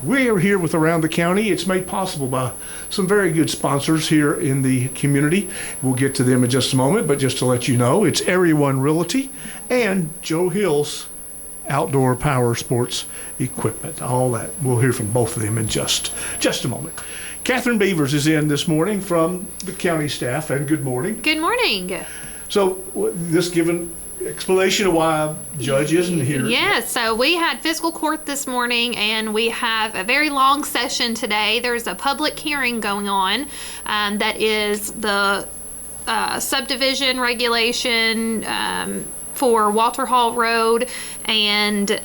We are here with Around the County. It's made possible by some very good sponsors here in the community. We'll get to them in just a moment, but just to let you know, it's Area One Realty and Joe Hill's Outdoor Power Sports Equipment. All that. We'll hear from both of them in just a moment. Catherine Beavers is in this morning from the county staff, and good morning. Good morning. So, this given explanation of why Judge isn't here. Yes, so we had fiscal court this morning, and we have a very long session today. There's a public hearing going on that is the subdivision regulation for Walter Hall Road and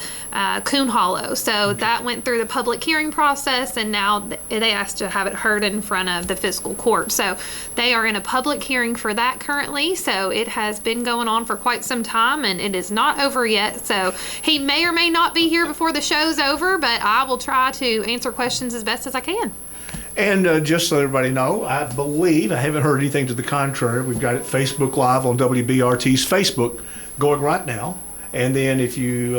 Coon Hollow. So that went through the public hearing process, and now they asked to have it heard in front of the fiscal court. So they are in a public hearing for that currently. So it has been going on for quite some time, and it is not over yet. So he may or may not be here before the show's over, but I will try to answer questions as best as I can. And just so everybody know, I believe, I haven't heard anything to the contrary, we've got it Facebook Live on WBRT's Facebook going right now. And then if you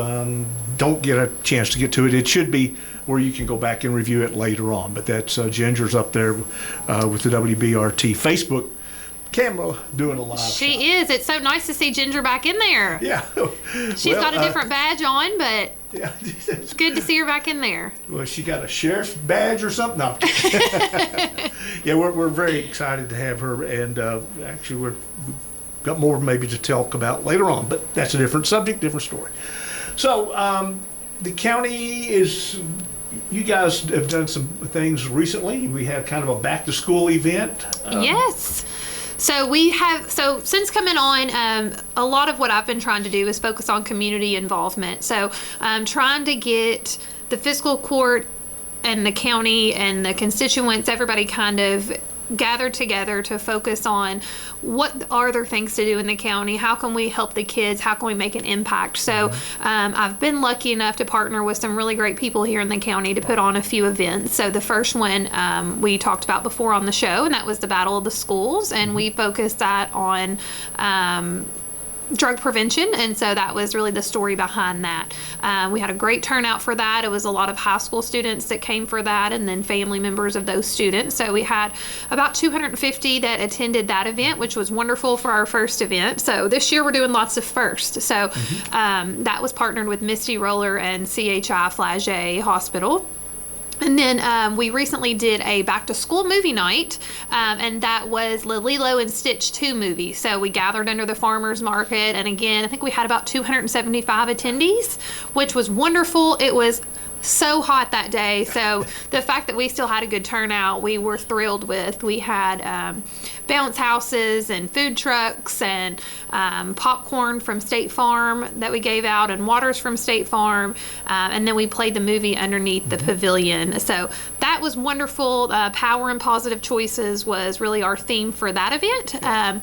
don't get a chance to get to it, it should be where you can go back and review it later on. But that's Ginger's up there with the WBRT Facebook camera doing a live She shot. is. It's so nice to see Ginger back in there. Yeah. She's got a different badge on, but yeah. it's good to see her back in there. Well, she got a sheriff's badge or something? No. Yeah, we're very excited to have her, and actually we've got more maybe to talk about later on, but that's a different subject, different story. So the county is, you guys have done some things recently. We had kind of a back to school event. Yes. So since coming on, a lot of what I've been trying to do is focus on community involvement. So trying to get the fiscal court and the county and the constituents, everybody kind of gathered together to focus on what are there things to do in the county, how can we help the kids, how can we make an impact. So I've been lucky enough to partner with some really great people here in the county to put on a few events. So the first one we talked about before on the show, and that was the Battle of the Schools, and we focused that on drug prevention, and so that was really the story behind that. We had a great turnout for that. It was a lot of high school students that came for that, and then family members of those students. So we had about 250 that attended that event, which was wonderful for our first event. So this year we're doing lots of firsts. So that was partnered with Misty Roller and CHI Flagey Hospital. And then we recently did a back-to-school movie night, and that was the Lilo and Stitch 2 movie. So we gathered under the farmer's market, and again, I think we had about 275 attendees, which was wonderful. It was so hot that day, so the fact that we still had a good turnout, we were thrilled with. We had bounce houses and food trucks and popcorn from State Farm that we gave out, and waters from State Farm, and then we played the movie underneath the pavilion. So that was wonderful. Power and Positive Choices was really our theme for that event. And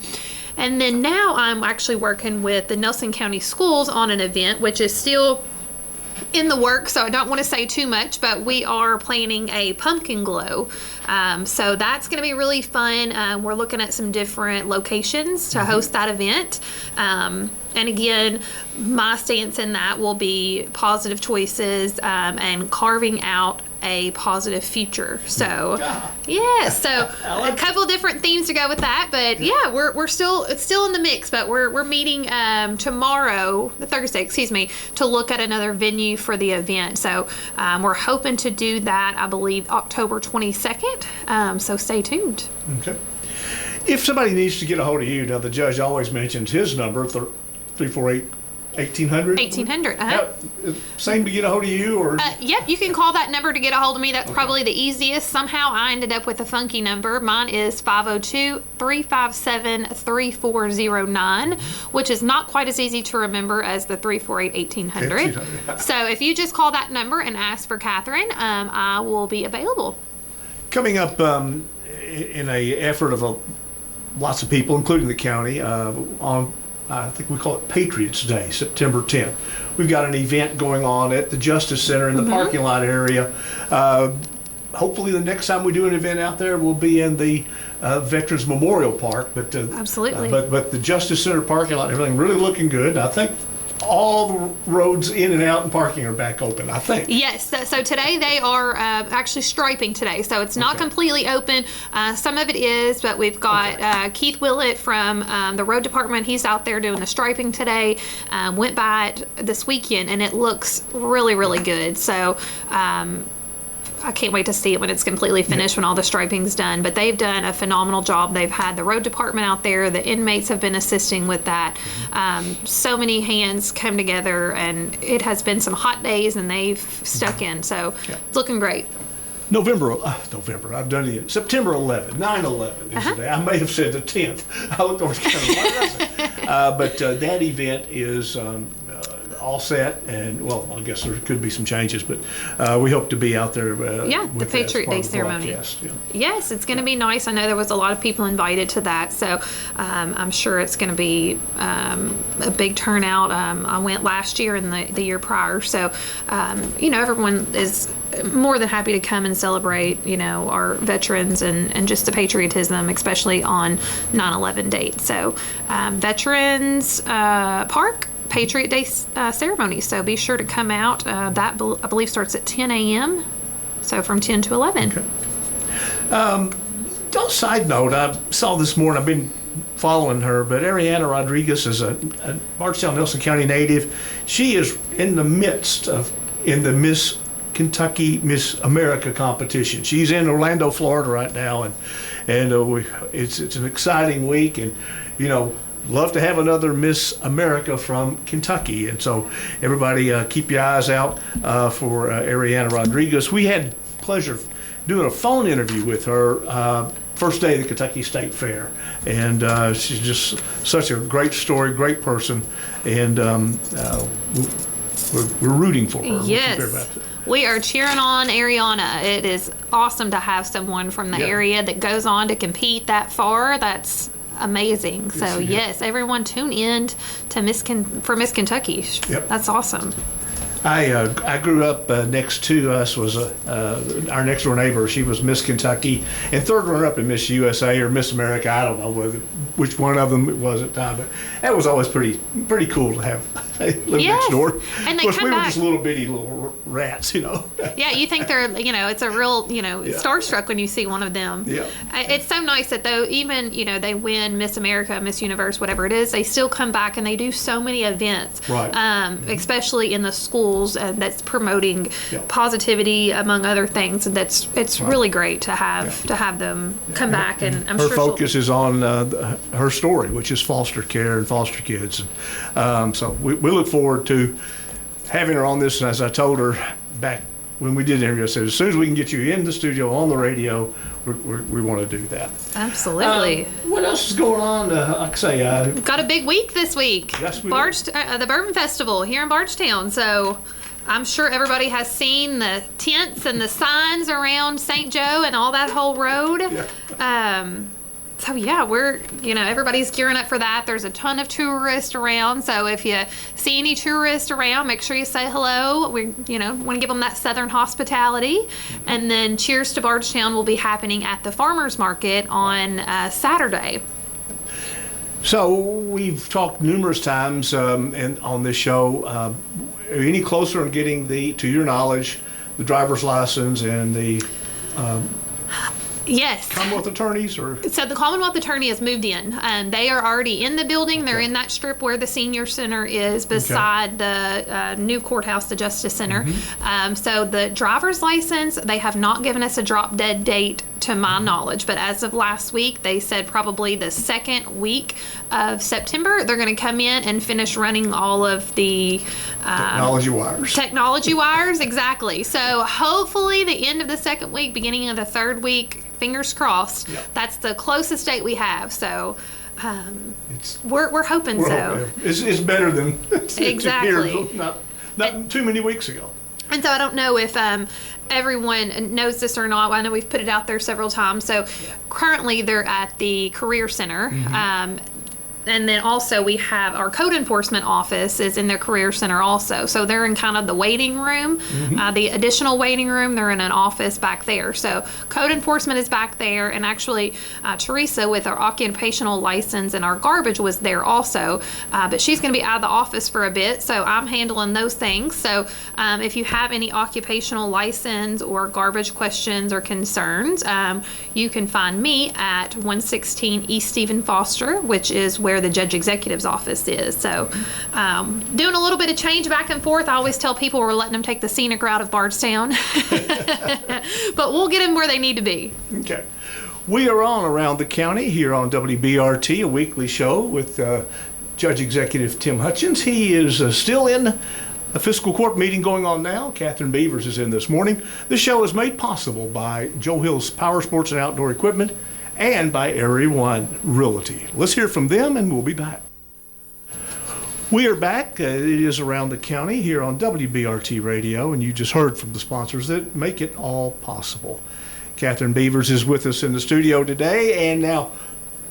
then now I'm actually working with the Nelson County Schools on an event, which is still in the works, so I don't want to say too much, but we are planning a pumpkin glow. So that's going to be really fun. We're looking at some different locations to host that event. And again, my stance in that will be positive choices and carving out a positive future. So yeah, so a couple of different themes to go with that, but yeah, we're still, it's still in the mix, but we're meeting Thursday, to look at another venue for the event. So we're hoping to do that, I believe, October 22nd. So stay tuned. Okay. If somebody needs to get a hold of you, now the judge always mentions his number, 348-1800. 1800. Same to get a hold of you, or? Yep, you can call that number to get a hold of me. That's probably the easiest. Somehow I ended up with a funky number. Mine is 502-357-3409, which is not quite as easy to remember as the 348-1800. So if you just call that number and ask for Catherine, I will be available. Coming up in a effort of lots of people, including the county, on I think we call it Patriots Day, September 10th. We've got an event going on at the Justice Center in the parking lot area. Hopefully the next time we do an event out there will be in the Veterans Memorial Park. But absolutely. But the Justice Center parking lot, everything really looking good. I think all the roads in and out and parking are back open, I think. Yes, so today they are actually striping today, so it's not completely open. Some of it is, but we've got Keith Willett from the road department. He's out there doing the striping today. Went by it this weekend, and it looks really, really good. So I can't wait to see it when it's completely finished, when all the striping's done. But they've done a phenomenal job. They've had the road department out there. The inmates have been assisting with that. So many hands come together, and it has been some hot days, and they've stuck in. So it's looking great. November, I've done it. September 11th, 9/11 is the day. I may have said the 10th. I looked over kind of like but that event is all set, and well, I guess there could be some changes, but we hope to be out there. The Patriot Day ceremony. Yes, it's going to be nice. I know there was a lot of people invited to that, so I'm sure it's going to be a big turnout. I went last year and the year prior, so everyone is more than happy to come and celebrate, our veterans and just the patriotism, especially on 9/11 date. So, Veterans Park, Patriot Day ceremony. So be sure to come out. That, I believe, starts at 10 a.m. So from 10 to 11. Okay. On side note, I saw this morning, I've been following her, but Ariana Rodriguez is a Bardstown, Nelson County native. She is in the midst of the Miss Kentucky Miss America competition. She's in Orlando, Florida right now, and it's an exciting week, and love to have another Miss America from Kentucky. And so everybody keep your eyes out for Ariana Rodriguez. We had pleasure of doing a phone interview with her first day of the Kentucky State Fair, and she's just such a great story, great person, and we're rooting for her. Yes. We are cheering on Ariana. It is awesome to have someone from the area that goes on to compete that far. That's amazing. So yes, everyone tune in to Miss Kentucky. Yep. That's awesome. I grew up next to us was our next door neighbor. She was Miss Kentucky and third runner up in Miss USA or Miss America. I don't know which one of them it was at the time, but that was always pretty cool to have live next door. And of course, we were just little bitty little rats, Yeah, you think they're it's a real starstruck when you see one of them. Yeah. It's so nice that though even they win Miss America, Miss Universe, whatever it is, they still come back and they do so many events. Right. Especially in the schools that's promoting positivity among other things. And it's really great to have them come back, and I'm her sure focus is on her story, which is foster care and foster kids, and so we look forward to having her on this. And as I told her back when we did the interview, I said as soon as we can get you in the studio on the radio, we want to do that. Absolutely. What else is going on? Like I say, we've got a big week this week. Yes, we the Bourbon Festival here in Bardstown. So I'm sure everybody has seen the tents and the signs around St. Joe and all that whole road. Yeah. So yeah, we're everybody's gearing up for that. There's a ton of tourists around, so if you see any tourists around, make sure you say hello. We want to give them that southern hospitality. And then Cheers to Bardstown will be happening at the Farmers Market on Saturday. So we've talked numerous times and on this show. Any closer on getting to your knowledge, the driver's license and the Yes. Commonwealth attorneys? So the Commonwealth attorney has moved in. They are already in the building. They're in that strip where the senior center is beside the new courthouse, the Justice Center. So the driver's license, they have not given us a drop dead date to my knowledge, but as of last week, they said probably the second week of September, they're going to come in and finish running all of the technology wires, exactly. So hopefully the end of the second week, beginning of the third week, fingers crossed. Yep. That's the closest date we have. So we're hoping so. It's better than exactly. Not too many weeks ago. And so I don't know if everyone knows this or not. I know we've put it out there several times. So currently they're at the Career Center. and then also we have our code enforcement office is in their career center also. So they're in kind of the waiting room, the additional waiting room. They're in an office back there. So code enforcement is back there, and actually Teresa with our occupational license and our garbage was there also, but she's going to be out of the office for a bit, so I'm handling those things. So if you have any occupational license or garbage questions or concerns, you can find me at 116 East Stephen Foster, which is where the judge executive's office is. So doing a little bit of change back and forth. I always tell people we're letting them take the scenic route of Bardstown, but we'll get them where they need to be. Okay. We are on Around the County here on WBRT, a weekly show with Judge Executive Tim Hutchins. He is still in a fiscal court meeting going on now. Catherine Beavers is in this morning. This show is made possible by Joe Hill's Power Sports and Outdoor Equipment and by Area One Realty. Let's hear from them and we'll be back. We are back. It is Around the County here on WBRT Radio, and you just heard from the sponsors that make it all possible. Catherine Beavers is with us in the studio today, and now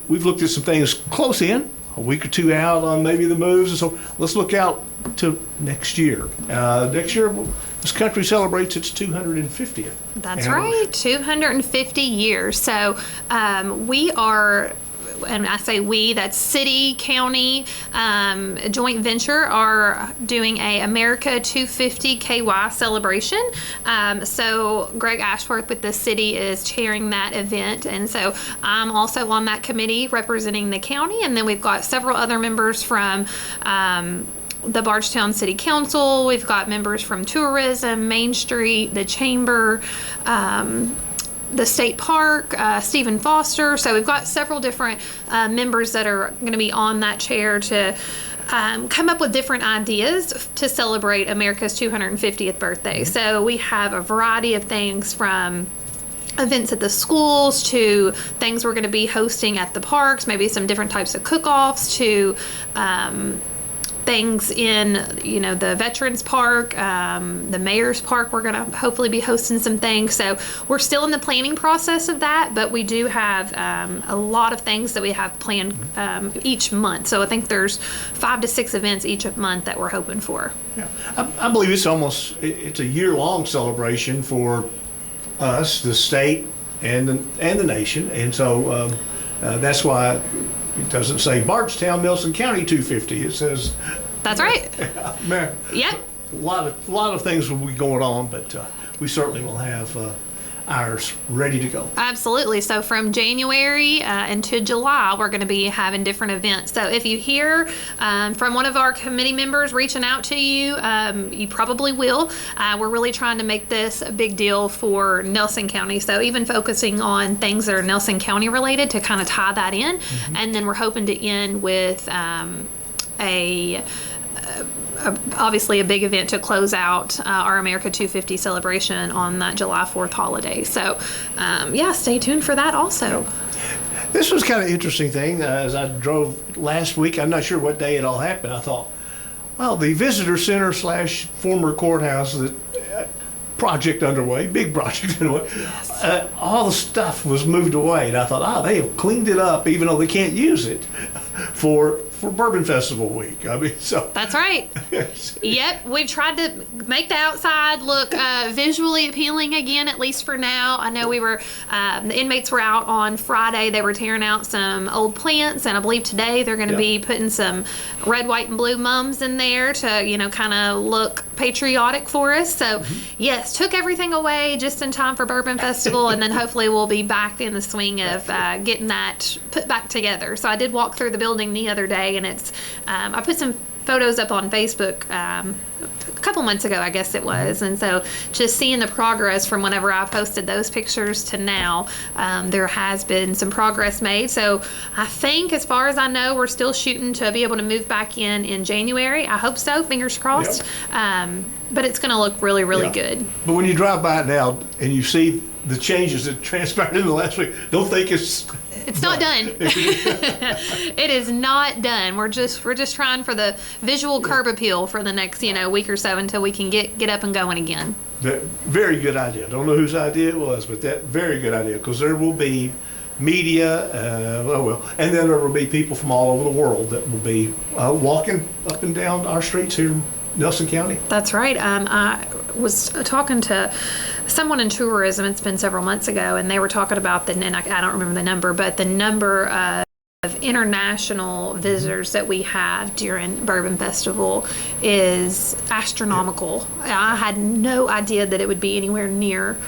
we've looked at some things close in, a week or two out on maybe the moves, and so let's look out to next year. Next year, this country celebrates its 250th. That's right, 250 years. So we are, and I say we, that's city, county, joint venture, are doing a America 250 KY celebration. So Greg Ashworth with the city is chairing that event. And so I'm also on that committee representing the county. And then we've got several other members from the Bardstown City Council. We've got members from tourism, Main Street, the chamber, the state park, Stephen Foster. So we've got several different members that are going to be on that chair to come up with different ideas to celebrate America's 250th birthday. So we have a variety of things from events at the schools to things we're going to be hosting at the parks, maybe some different types of cook-offs to things in, the Veterans Park, the Mayor's Park. We're going to hopefully be hosting some things. So we're still in the planning process of that, but we do have a lot of things that we have planned each month. So I think there's 5 to 6 events each month that we're hoping for. Yeah, I believe it's a year-long celebration for us, the state, and the nation, and so that's why it doesn't say Bardstown, Nelson County 250. It says. That's right. Man, yep. A lot of things will be going on, but we certainly will have ours ready to go. Absolutely. So from January into July, we're going to be having different events. So if you hear from one of our committee members reaching out to you, you probably will. We're really trying to make this a big deal for Nelson County. So even focusing on things that are Nelson County related to kind of tie that in. And then we're hoping to end with obviously a big event to close out our America 250 celebration on that July 4th holiday. So stay tuned for that also. This was kind of interesting thing. As I drove last week, I'm not sure what day it all happened. I thought, well, the visitor center / former courthouse, the project underway, big project underway, Yes. all the stuff was moved away. And I thought, they have cleaned it up, even though they can't use it for Bourbon Festival week. I mean, so. That's right. Yep, we've tried to make the outside look visually appealing again, at least for now. I know we were, the inmates were out on Friday. They were tearing out some old plants, and I believe today they're going to be putting some red, white, and blue mums in there to, kind of look patriotic for us. So, yes, took everything away just in time for Bourbon Festival, and then hopefully we'll be back in the swing of getting that put back together. So I did walk through the building the other day, and it's I put some photos up on Facebook a couple months ago, I guess it was, and so just seeing the progress from whenever I posted those pictures to now, there has been some progress made. So I think, as far as I know, we're still shooting to be able to move back in January. I hope so, fingers crossed. But it's going to look really, really good. But when you drive by it now and you see the changes that transpired in the last week, don't think it's not done. It is not done. We're just trying for the visual curb appeal for the next week or so until we can get up and going again. Very good idea. Don't know whose idea it was, but that very good idea, because there will be media, and then there will be people from all over the world that will be walking up and down our streets here in Nelson County. That's right. I was talking to someone in tourism, it's been several months ago, and they were talking about and I don't remember the number, but the number of international visitors that we have during Bourbon Festival is astronomical. I had no idea that it would be anywhere near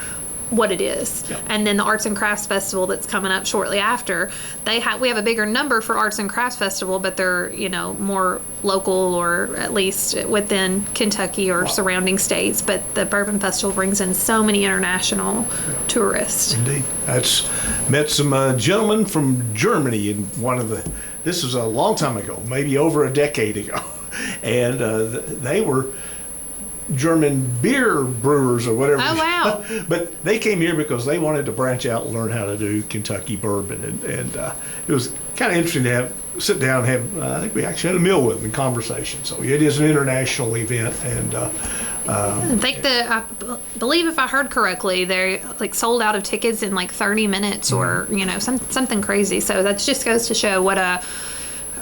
what it is. Yeah. And then the Arts and Crafts Festival that's coming up shortly after, we have a bigger number for Arts and Crafts Festival, but they're, more local, or at least within Kentucky or surrounding states. But the Bourbon Festival brings in so many international tourists. Indeed. That's met some gentlemen from Germany in this was a long time ago, maybe over a decade ago. And they were German beer brewers or whatever. Oh, wow. But they came here because they wanted to branch out and learn how to do Kentucky bourbon. And it was kind of interesting to sit down and have, I think we actually had a meal with them in conversation. So it is an international event. And I believe if I heard correctly, they sold out of tickets in 30 minutes or, something crazy. So that just goes to show what a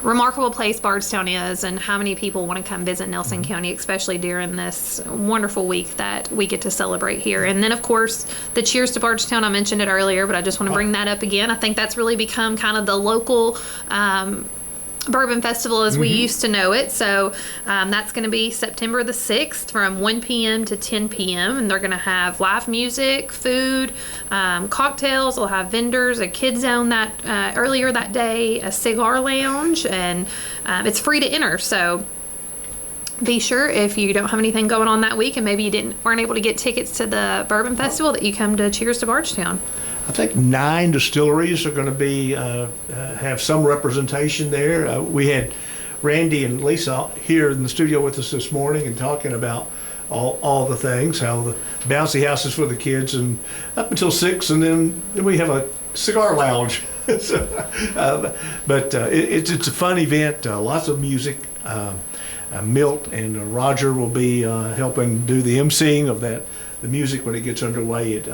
remarkable place Bardstown is, and how many people want to come visit Nelson County, especially during this wonderful week that we get to celebrate here. And then, of course, the Cheers to Bardstown, I mentioned it earlier, but I just want to bring that up again. I think that's really become kind of the local Bourbon Festival as we used to know it. So that's going to be September the 6th from 1 p.m. to 10 p.m. And they're going to have live music, food, cocktails. They'll have vendors, a kid zone earlier that day, a cigar lounge, and it's free to enter. So be sure, if you don't have anything going on that week and maybe you weren't able to get tickets to the Bourbon Festival, that you come to Cheers to Bardstown. I think 9 distilleries are going to have some representation there. We had Randy and Lisa here in the studio with us this morning and talking about all the things, how the bouncy house is for the kids and up until 6, and then we have a cigar lounge. It's a fun event, lots of music. Milt and Roger will be helping do the emceeing of the music when it gets underway at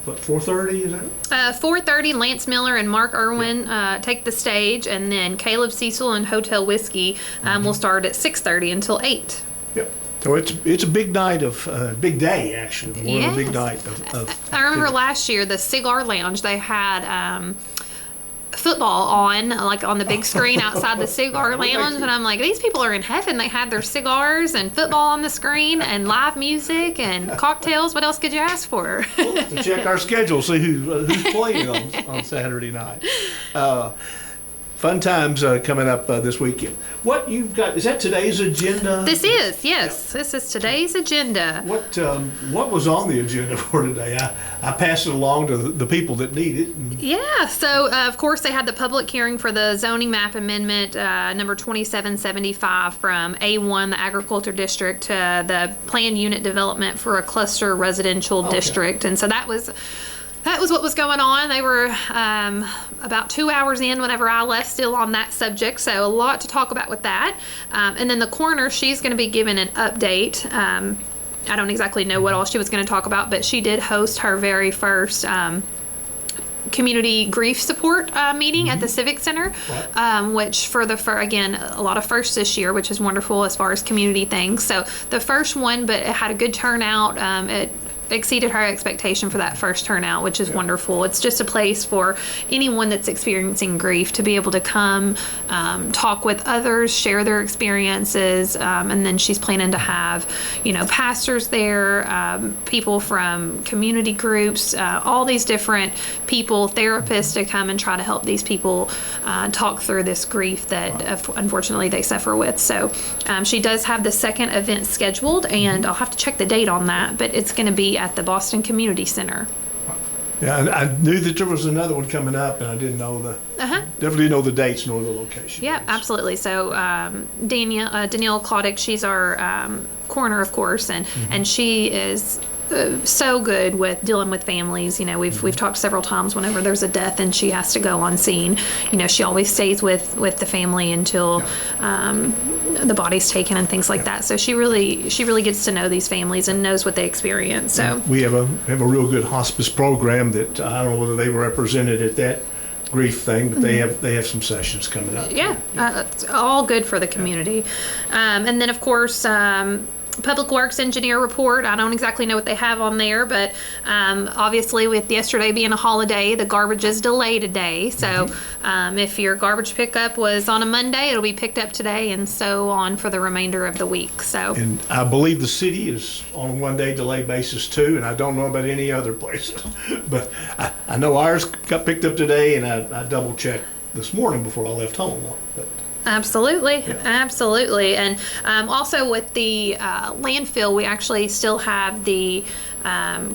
4:30, is that? 4:30, Lance Miller and Mark Irwin take the stage, and then Caleb Cecil and Hotel Whiskey will start at 6:30 until 8. Yep. So it's a big night big day actually. Yes. A big night of I remember last year, the Cigar Lounge, they had football on the big screen outside the Cigar Lounge, and I'm like, these people are in heaven. They had their cigars and football on the screen and live music and cocktails. What else could you ask for? To check our schedule, see who's playing on Saturday night. Fun times coming up this weekend. What you've got, is that today's agenda? This is, yes. This is today's agenda. What was on the agenda for today? I passed it along to the people that need it. Yeah, so of course they had the public hearing for the zoning map amendment number 2775 from A1, the agriculture district, to the planned unit development for a cluster residential district. And so that was what was going on. They were about 2 hours in whenever I left, still on that subject. So a lot to talk about with that. And then the coroner, she's going to be giving an update. I don't exactly know what all she was going to talk about, but she did host her very first community grief support meeting at the Civic Center, which again, a lot of firsts this year, which is wonderful as far as community things. So the first one, but it had a good turnout. It exceeded her expectation for that first turnout, which is wonderful. It's just a place for anyone that's experiencing grief to be able to come, talk with others, share their experiences, and then she's planning to have, pastors there, people from community groups, all these different people, therapists, to come and try to help these people talk through this grief that unfortunately they suffer with. So she does have the second event scheduled, and I'll have to check the date on that, but it's going to be at the Boston Community Center. Yeah, I knew that there was another one coming up, and I didn't know definitely know the dates nor the location. Yeah, absolutely. So Danielle Claudic, she's our coroner, of course, and she is so good with dealing with families. We've talked several times whenever there's a death and she has to go on scene. She always stays with the family until the body's taken and things like that. So she really gets to know these families and knows what they experience. So we have a real good hospice program that I don't know whether they were represented at that grief thing, but they have some sessions coming up. Yeah, it's all good for the community. And then, of course, Public Works engineer report. I don't exactly know what they have on there, but obviously with yesterday being a holiday, the garbage is delayed a day. So if your garbage pickup was on a Monday, it'll be picked up today, and so on for the remainder of the week. So, And I believe the city is on a 1-day delay basis too, and I don't know about any other places. But I know ours got picked up today, and I double checked this morning before I left home. But absolutely, absolutely. And also with the landfill, we actually still have the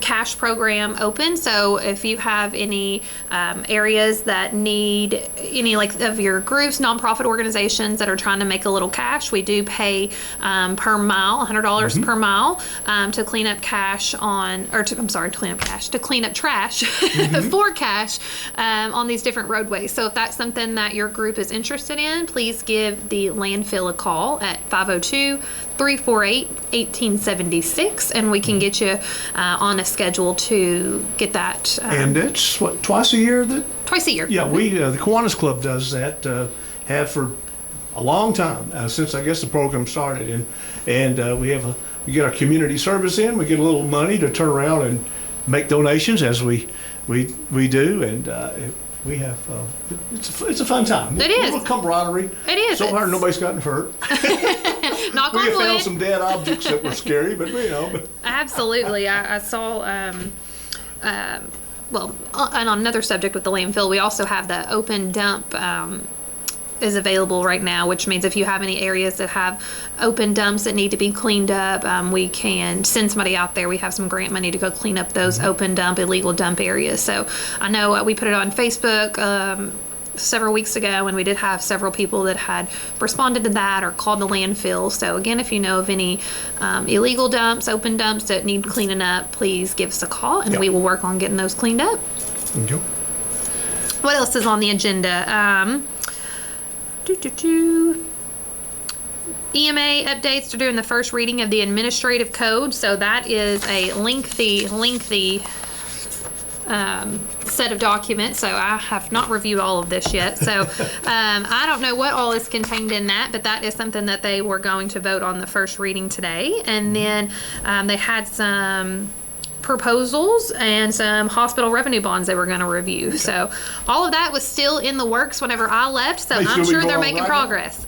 cash program open. So if you have any areas that need any like of your groups, nonprofit organizations that are trying to make a little cash, we do pay per mile, $100 per mile to clean up cash on, or to, I'm sorry, to clean up cash, to clean up trash for cash on these different roadways. So if that's something that your group is interested in, please give the landfill a call at 502-348-1876, and we can get you on a schedule to get that. And it's what, twice a year that? Twice a year. Yeah, we the Kiwanis Club does that. Have for a long time since I guess the program started, and we get our community service in. We get a little money to turn around and make donations as we do, and we have it's a fun time. It is. A little camaraderie. It is. So far, nobody's gotten hurt. Knock We on have found wood. some dead objects that were scary, but you know. Absolutely. I saw, and on another subject with the landfill, we also have the open dump is available right now, which means if you have any areas that have open dumps that need to be cleaned up, we can send somebody out there. We have some grant money to go clean up those open dump, illegal dump areas. So I know we put it on Facebook several weeks ago, and we did have several people that had responded to that or called the landfill. So again, if you know of any illegal dumps, open dumps that need cleaning up, please give us a call, and we will work on getting those cleaned up. Okay. What else is on the agenda? EMA updates. They're doing the first reading of the administrative code, so that is a lengthy set of documents, so I have not reviewed all of this yet. So I don't know what all is contained in that, but that is something that they were going to vote on the first reading today. And then they had some proposals and some hospital revenue bonds they were going to review. Okay. So all of that was still in the works whenever I left, so I'm sure they're making progress.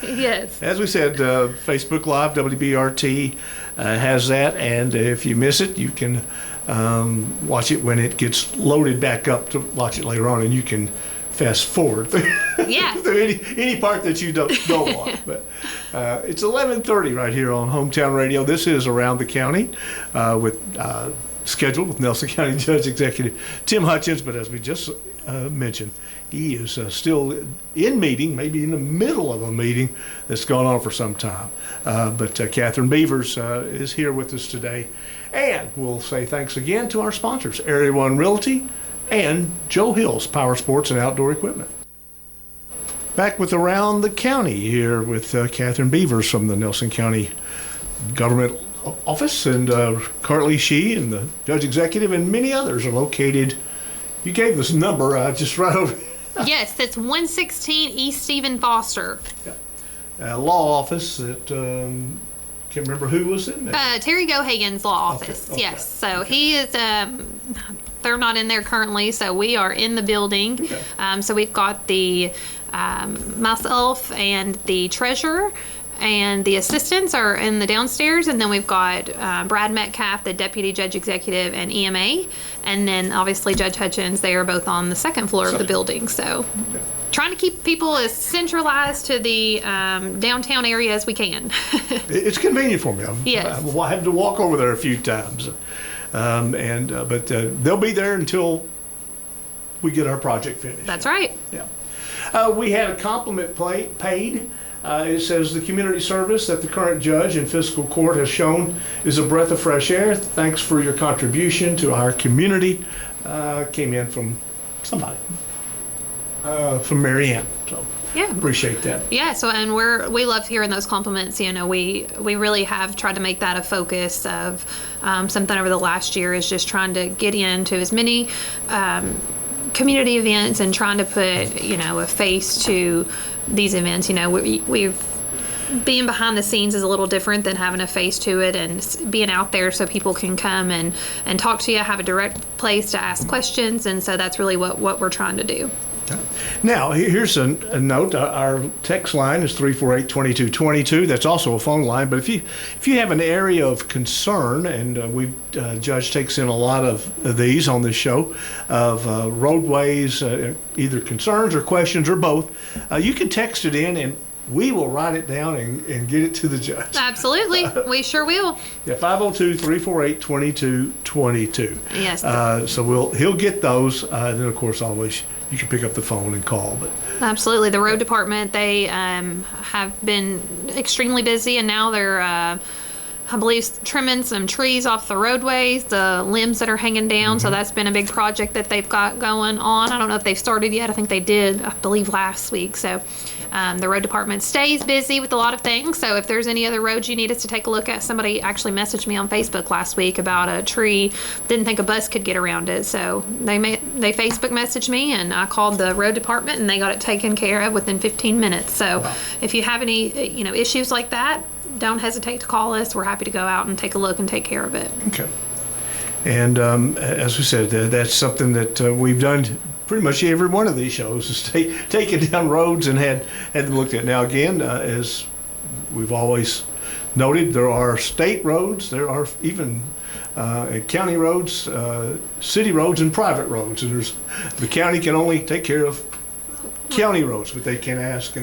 Yes. As we said, Facebook Live, WBRT has that, and if you miss it, you can watch it when it gets loaded back up to watch it later on, and you can fast forward through any part that you don't want. But it's 11:30 right here on Hometown Radio. This is Around the County scheduled with Nelson County Judge Executive Tim Hutchins. But as we just mentioned, he is still in meeting, maybe in the middle of a meeting that's gone on for some time. But Catherine Beavers is here with us today. And we'll say thanks again to our sponsors, Area 1 Realty and Joe Hill's Power Sports and Outdoor Equipment. Back with Around the County here with Catherine Beavers from the Nelson County Government Office. And currently she and the Judge Executive and many others are located. You gave this number just right over. Yes, it's 116 East Stephen Foster. Yeah. Law office at... can't remember who was in there. Terry Gohagen's law office. Okay. Yes. So he is. They're not in there currently, so we are in the building. Okay. So we've got the myself and the treasurer and the assistants are in the downstairs, and then we've got Brad Metcalf, the deputy judge executive, and EMA, and then obviously Judge Hutchins. They are both on the second floor of the building. So. Okay. Trying to keep people as centralized to the downtown area as we can. It's convenient for me. Yes. I had to walk over there a few times, but they'll be there until we get our project finished. That's right. Yeah. We had a compliment paid. It says the community service that the current judge in fiscal court has shown is a breath of fresh air. Thanks for your contribution to our community. Came in from somebody. From Marianne, so yeah, appreciate that. Yeah, so and we love hearing those compliments. You know, we really have tried to make that a focus of something over the last year is just trying to get into as many community events and trying to put, a face to these events. We've being behind the scenes is a little different than having a face to it, and being out there so people can come and talk to you, have a direct place to ask questions, and so that's really what we're trying to do. Now, here's a note. Our text line is 348-2222. That's also a phone line. But if you have an area of concern, and Judge takes in a lot of these on this show, of roadways, either concerns or questions or both, you can text it in, and we will write it down and get it to the judge. Absolutely. We sure will. Yeah, 502-348-2222. Yes. So he'll get those. And then, of course, always you can pick up the phone and call. But absolutely. The road department, they have been extremely busy, and now they're, I believe, trimming some trees off the roadways, the limbs that are hanging down. So that's been a big project that they've got going on. I don't know if they've started yet. I think they did, I believe, last week. So the road department stays busy with a lot of things. So if there's any other roads you need us to take a look at, somebody actually messaged me on Facebook last week about a tree. Didn't think a bus could get around it. So they Facebook messaged me, and I called the road department, and they got it taken care of within 15 minutes. So if you have any, issues like that, don't hesitate to call us. We're happy to go out and take a look and take care of it. Okay. And as we said, that's something that we've done pretty much every one of these shows, is taken down roads and had them looked at. Now, again, as we've always noted, there are state roads, there are even county roads, city roads, and private roads. And the county can only take care of county roads, but they can ask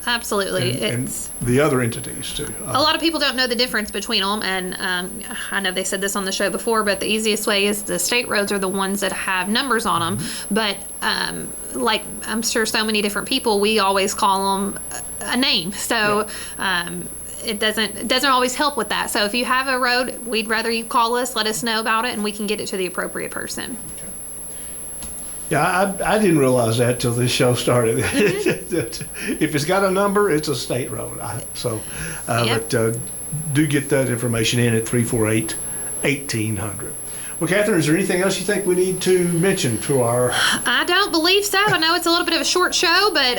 absolutely. and the other entities too. A lot of people don't know the difference between them, and I know they said this on the show before, but the easiest way is the state roads are the ones that have numbers on them. But like I'm sure so many different people, we always call them a name. So it doesn't always help with that. So if you have a road, we'd rather you call us, let us know about it, and we can get it to the appropriate person. Yeah, I didn't realize that till this show started. If it's got a number, it's a state road. But do get that information in at 348-1800. Well, Catherine, is there anything else you think we need to mention to our... I don't believe so. I know it's a little bit of a short show, but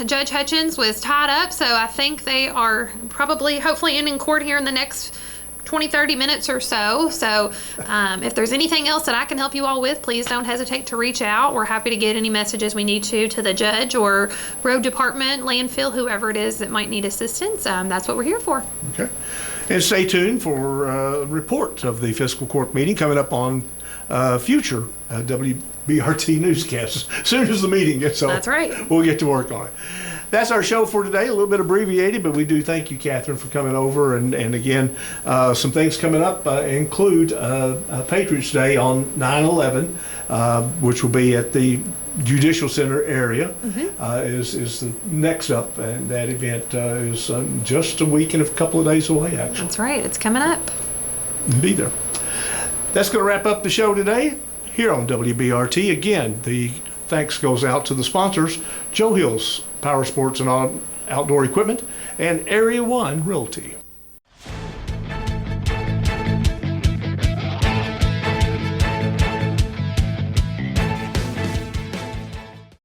Judge Hutchins was tied up, so I think they are hopefully ending court here in the next 20-30 minutes or so. So if there's anything else that I can help you all with, please don't hesitate to reach out. We're happy to get any messages we need to the judge or road department, landfill, whoever it is that might need assistance. That's what we're here for. Okay. And stay tuned for a report of the fiscal court meeting coming up on future WBRT newscasts as soon as the meeting gets over. That's right. We'll get to work on it. That's our show for today, a little bit abbreviated, but we do thank you, Catherine, for coming over. And again, some things coming up include Patriots Day on 9/11, which will be at the Judicial Center area, is the next up. And that event is just a week and a couple of days away, actually. That's right. It's coming up. Be there. That's going to wrap up the show today here on WBRT. Again, the thanks goes out to the sponsors, Joe Hill's Power Sports and Outdoor Equipment, and Area 1 Realty.